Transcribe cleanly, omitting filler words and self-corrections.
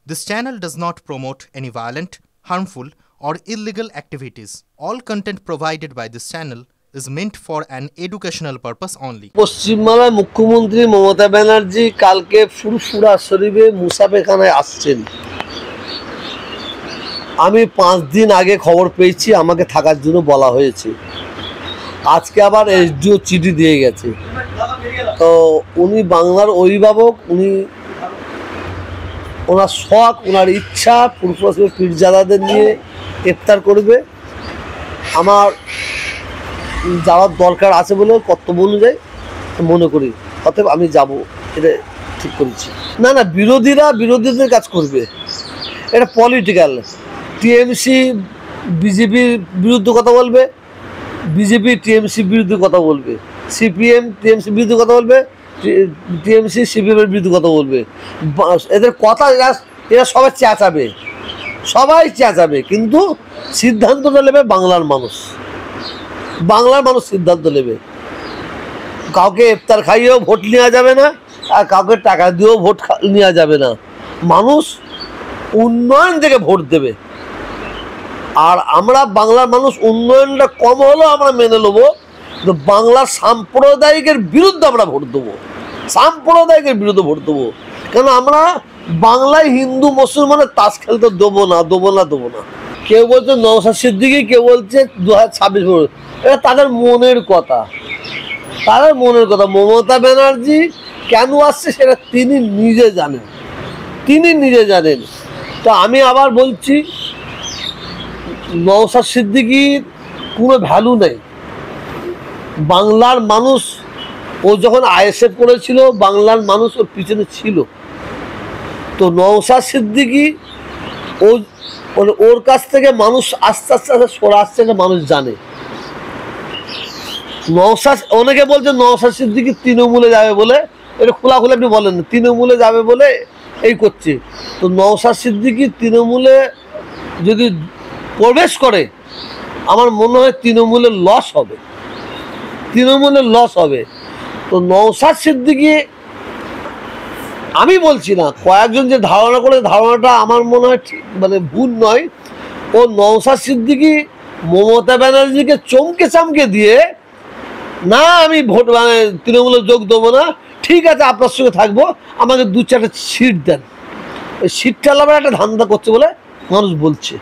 This channel does not promote any violent, harmful, or illegal activities. All content provided by this channel is meant for an educational purpose only. পশ্চিমবাংলার মুখ্যমন্ত্রী মমতা ব্যানার্জি কালকে ফুরফুরা শরীফে মুসাফেখানায় আসছেন। আমি 5 দিন আগে খবর পেয়েছি আমাকে থাকার জন্য বলা হয়েছে। আজকে আবার এসডিও চিঠি দিয়ে গেছে। তো উনি বাংলার অভিভাবক, উনি ওনার শখ, ওনার ইচ্ছা ফুরফুরা শরীফ পীরজাদাদের নিয়ে ইফতার করবে। আমার যাওয়ার দরকার আছে বলে কর্তব্য অনুযায়ী মনে করি, অতএব আমি যাব, এটা ঠিক করেছি। না না, বিরোধীদের কাজ করবে, এটা পলিটিক্যাল। টিএমসি বিজেপির বিরুদ্ধে কথা বলবে, বিজেপি টিএমসি বিরুদ্ধে কথা বলবে, সিপিএম টিএমসি বিরুদ্ধে কথা বলবে, টিএমসি সিপিএমের বিরুদ্ধে কথা বলবে। এদের কথা এরা সবাই চেঁচাবে, কিন্তু সিদ্ধান্তটা নেবে বাংলার মানুষ। সিদ্ধান্ত নেবে। কাউকে ইফতার খাইয়েও ভোট নেওয়া যাবে না, আর কাউকে টাকা দিয়েও ভোট নেওয়া যাবে না। মানুষ উন্নয়ন থেকে ভোট দেবে। আর আমরা বাংলার মানুষ উন্নয়নটা কম হলেও আমরা মেনে নেবো, কিন্তু বাংলার সাম্প্রদায়িকের বিরুদ্ধে আমরা ভোট দেবো। কেন আমরা বাংলায় হিন্দু মুসলমানের তাস খেলতে দেবো না। কেউ বলছে নওশাদ সিদ্দিকী, কেউ বলছে 2026। এটা তাদের মনের কথা। মমতা ব্যানার্জি কেন আসছে সেটা তিনি নিজে জানেন। তো আমি আবার বলছি, নওশাদ সিদ্দিকীর কোনো ভ্যালু নেই। বাংলার মানুষ, ও যখন আইএসএফ করেছিল বাংলার মানুষ ওর পিছনে ছিল। তো নওশাদ সিদ্দিকী ওর কাছ থেকে মানুষ আস্তে আস্তে সরে আসছে, মানুষ জানে। অনেকে বলছে নওশাদ সিদ্দিকী তৃণমূলে যাবে বলে, এটা খোলাখুলি আপনি বলেন না, তৃণমূলে যাবে বলে এই করছে। তো নওশাদ সিদ্দিকী তৃণমূলে যদি প্রবেশ করে, আমার মনে হয় তৃণমূলের লস হবে। তো নওশাদ সিদ্দিকী, আমি বলছি না, কয়েকজন যে ধারণা করে, ধারণাটা আমার মনে হয় ভুল নয়। ও নওশাদ সিদ্দিকী মমতা ব্যানার্জিকে চমকে দিয়ে, না আমি ভোট তৃণমূলে যোগ দেবো না, ঠিক আছে আপনার সঙ্গে থাকবো, আমাকে 2-4টা সিট দেন, ওই সিটটা লাভের একটা ধান্দা করছে বলে মানুষ বলছে।